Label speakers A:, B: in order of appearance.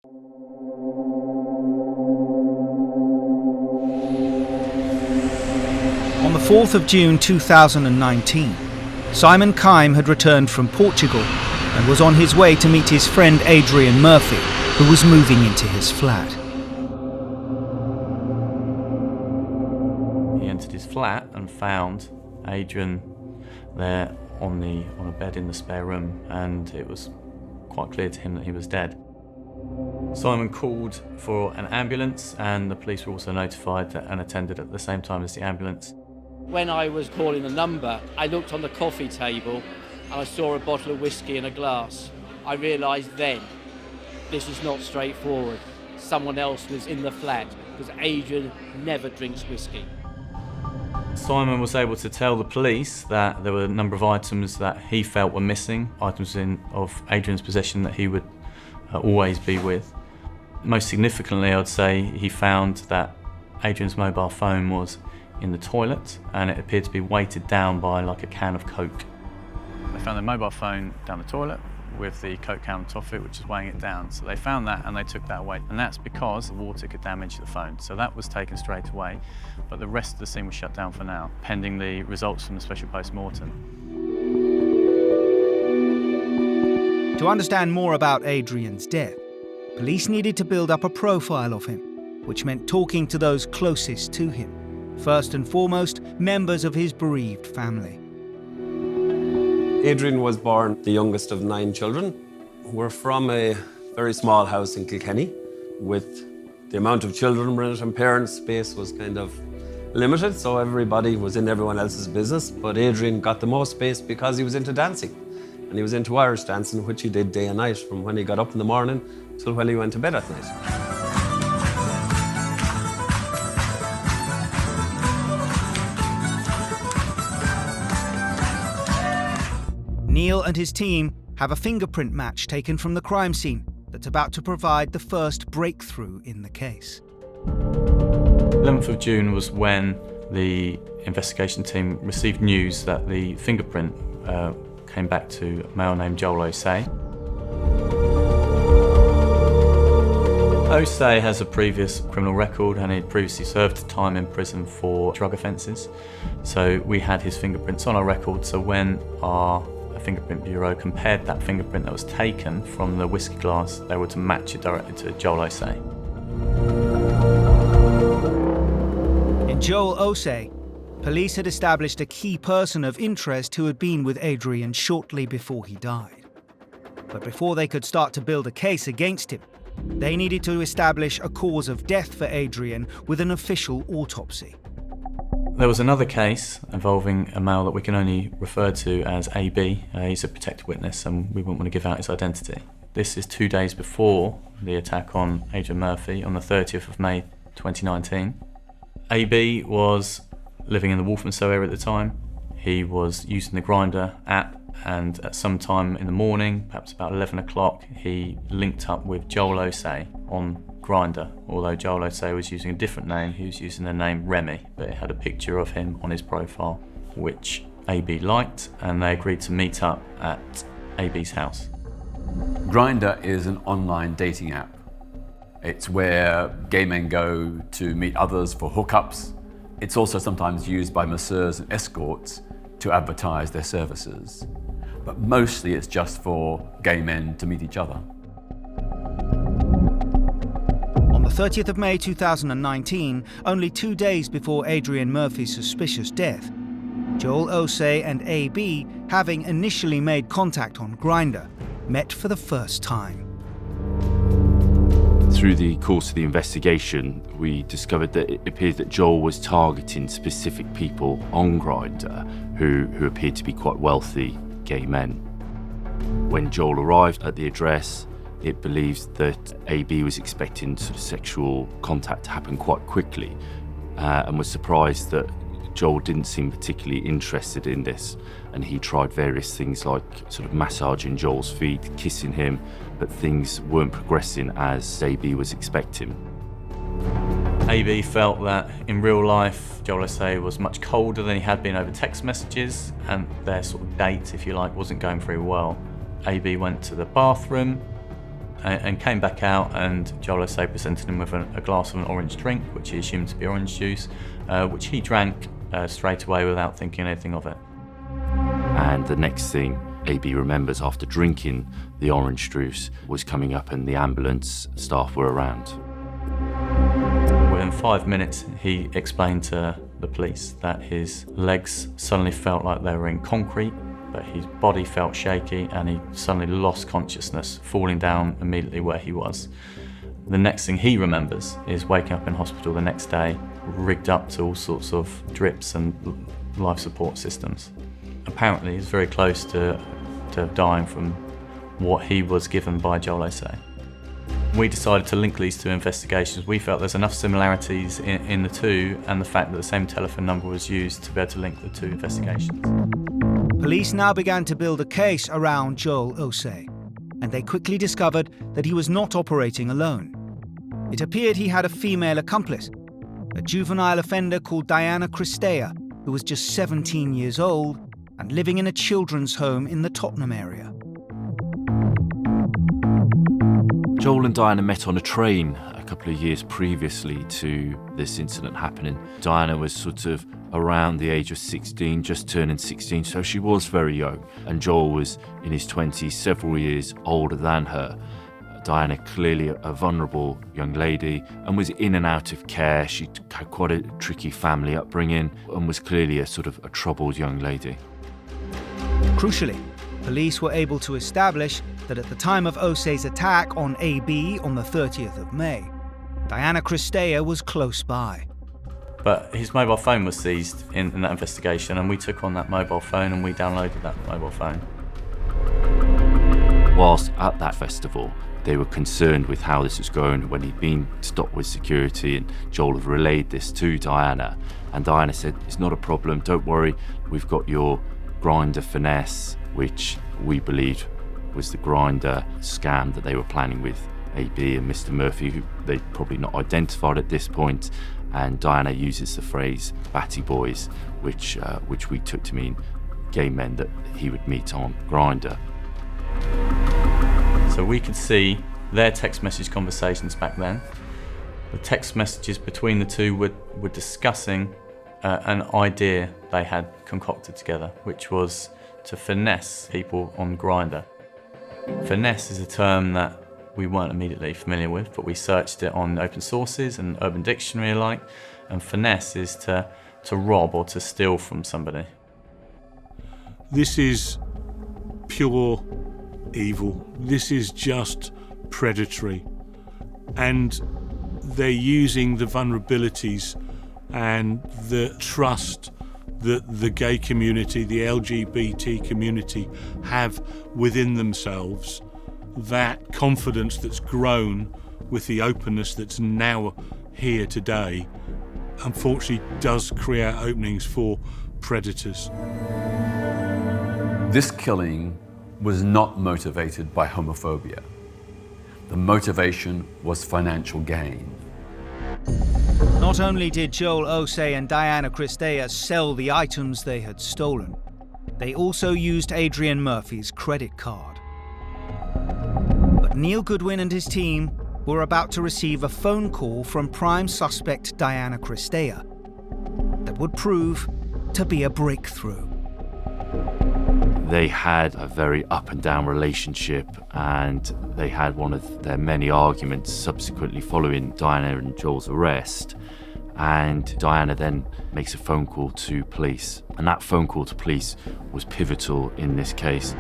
A: On the 4th of June 2019, Simon Kime had returned from Portugal and was on his way to meet his friend Adrian Murphy, who was moving into his flat.
B: He entered his flat and found Adrian there on a bed in the spare room, and it was quite clear to him that he was dead. Simon called for an ambulance, and the police were also notified and attended at the same time as the ambulance.
C: When I was calling the number, I looked on the coffee table and I saw a bottle of whiskey and a glass. I realised then, this is not straightforward. Someone else was in the flat, because Adrian never drinks whiskey.
B: Simon was able to tell the police that there were a number of items that he felt were missing, items of Adrian's possession that he would always be with. Most significantly, I'd say he found that Adrian's mobile phone was in the toilet, and it appeared to be weighted down by like a can of Coke. They found the mobile phone down the toilet with the Coke can on top of it, which is weighing it down. So they found that and they took that away, and that's because the water could damage the phone. So that was taken straight away, but the rest of the scene was shut down for now, pending the results from the special post-mortem.
A: To understand more about Adrian's death, police needed to build up a profile of him, which meant talking to those closest to him. First and foremost, members of his bereaved family.
D: Adrian was born the youngest of 9 children. We're from a very small house in Kilkenny. With the amount of children in it and parents, space was kind of limited, so everybody was in everyone else's business. But Adrian got the most space because he was into dancing. And he was into Irish dancing, which he did day and night, from when he got up in the morning till when he went to bed at night.
A: Neil and his team have a fingerprint match taken from the crime scene that's about to provide the first breakthrough in the case.
B: 11th of June was when the investigation team received news that the fingerprint came back to a male named Joel Osei. Osei has a previous criminal record, and he'd previously served time in prison for drug offences. So we had his fingerprints on our record, so when our fingerprint bureau compared that fingerprint that was taken from the whiskey glass, they were to match it directly to Joel Osei.
A: In Joel Osei, police had established a key person of interest who had been with Adrian shortly before he died. But before they could start to build a case against him, they needed to establish a cause of death for Adrian with an official autopsy.
B: There was another case involving a male that we can only refer to as AB. He's a protected witness, and we wouldn't want to give out his identity. This is 2 days before the attack on Adrian Murphy on the 30th of May 2019. AB was living in the Walthamstow area at the time. He was using the Grindr app, and at some time in the morning, perhaps about 11 o'clock, he linked up with Joel Osei on Grindr. Although Joel Osei was using a different name, he was using the name Remy, but it had a picture of him on his profile, which AB liked, and they agreed to meet up at AB's house.
E: Grindr is an online dating app. It's where gay men go to meet others for hookups. It's also sometimes used by masseurs and escorts to advertise their services. But mostly it's just for gay men to meet each other.
A: On the 30th of May 2019, only 2 days before Adrian Murphy's suspicious death, Joel Osei and AB, having initially made contact on Grindr, met for the first time.
F: Through the course of the investigation, we discovered that it appeared that Joel was targeting specific people on Grindr who appeared to be quite wealthy gay men. When Joel arrived at the address, it believes that AB was expecting sort of sexual contact to happen quite quickly, and was surprised that Joel didn't seem particularly interested in this, and he tried various things like sort of massaging Joel's feet, kissing him, but things weren't progressing as AB was expecting.
B: AB felt that in real life, Joel Osei was much colder than he had been over text messages, and their sort of date, if you like, wasn't going very well. AB went to the bathroom, and came back out, and Joel Osei presented him with a glass of an orange drink, which he assumed to be orange juice, which he drank straight away without thinking anything of it.
F: And the next thing AB remembers after drinking the orange juice was coming up and the ambulance staff were around.
B: Within 5 minutes, he explained to the police that his legs suddenly felt like they were in concrete, but his body felt shaky and he suddenly lost consciousness, falling down immediately where he was. The next thing he remembers is waking up in hospital the next day, rigged up to all sorts of drips and life support systems. Apparently, he's very close to dying from what he was given by Joel Osei. We decided to link these two investigations. We felt there's enough similarities in the two, and the fact that the same telephone number was used to be able to link the two investigations.
A: Police now began to build a case around Joel Osei, and they quickly discovered that he was not operating alone. It appeared he had a female accomplice, a juvenile offender called Diana Christea, who was just 17 years old and living in a children's home in the Tottenham area.
F: Joel and Diana met on a train a couple of years previously to this incident happening. Diana was sort of around the age of 16, just turning 16, so she was very young. And Joel was in his 20s, several years older than her. Diana, clearly a vulnerable young lady, and was in and out of care. She had quite a tricky family upbringing and was clearly a sort of a troubled young lady.
A: Crucially, police were able to establish that at the time of Osei's attack on AB on the 30th of May, Diana Christea was close by.
B: But his mobile phone was seized in that investigation, and we took on that mobile phone and we downloaded that mobile phone.
F: Whilst at that festival, they were concerned with how this was going when he'd been stopped with security, and Joel had relayed this to Diana. And Diana said, "It's not a problem, don't worry, we've got your Grindr finesse," which we believed was the Grindr scam that they were planning with AB and Mr. Murphy, who they'd probably not identified at this point. And Diana uses the phrase "batty boys," which we took to mean gay men that he would meet on Grindr.
B: So we could see their text message conversations back then. The text messages between the two were discussing an idea they had concocted together, which was to finesse people on Grindr. Finesse is a term that we weren't immediately familiar with, but we searched it on open sources and Urban Dictionary alike, and finesse is to rob or to steal from somebody.
G: This is pure evil. This is just predatory. And they're using the vulnerabilities and the trust that the gay community, the LGBT community have within themselves, that confidence that's grown with the openness that's now here today, unfortunately does create openings for predators.
E: This killing was not motivated by homophobia. The motivation was financial gain.
A: Not only did Joel Osei and Diana Christea sell the items they had stolen, they also used Adrian Murphy's credit card. But Neil Goodwin and his team were about to receive a phone call from prime suspect Diana Christea that would prove to be a breakthrough.
F: They had a very up and down relationship, and they had one of their many arguments subsequently following Diana and Joel's arrest. And Diana then makes a phone call to police, and that phone call to police was pivotal in this case.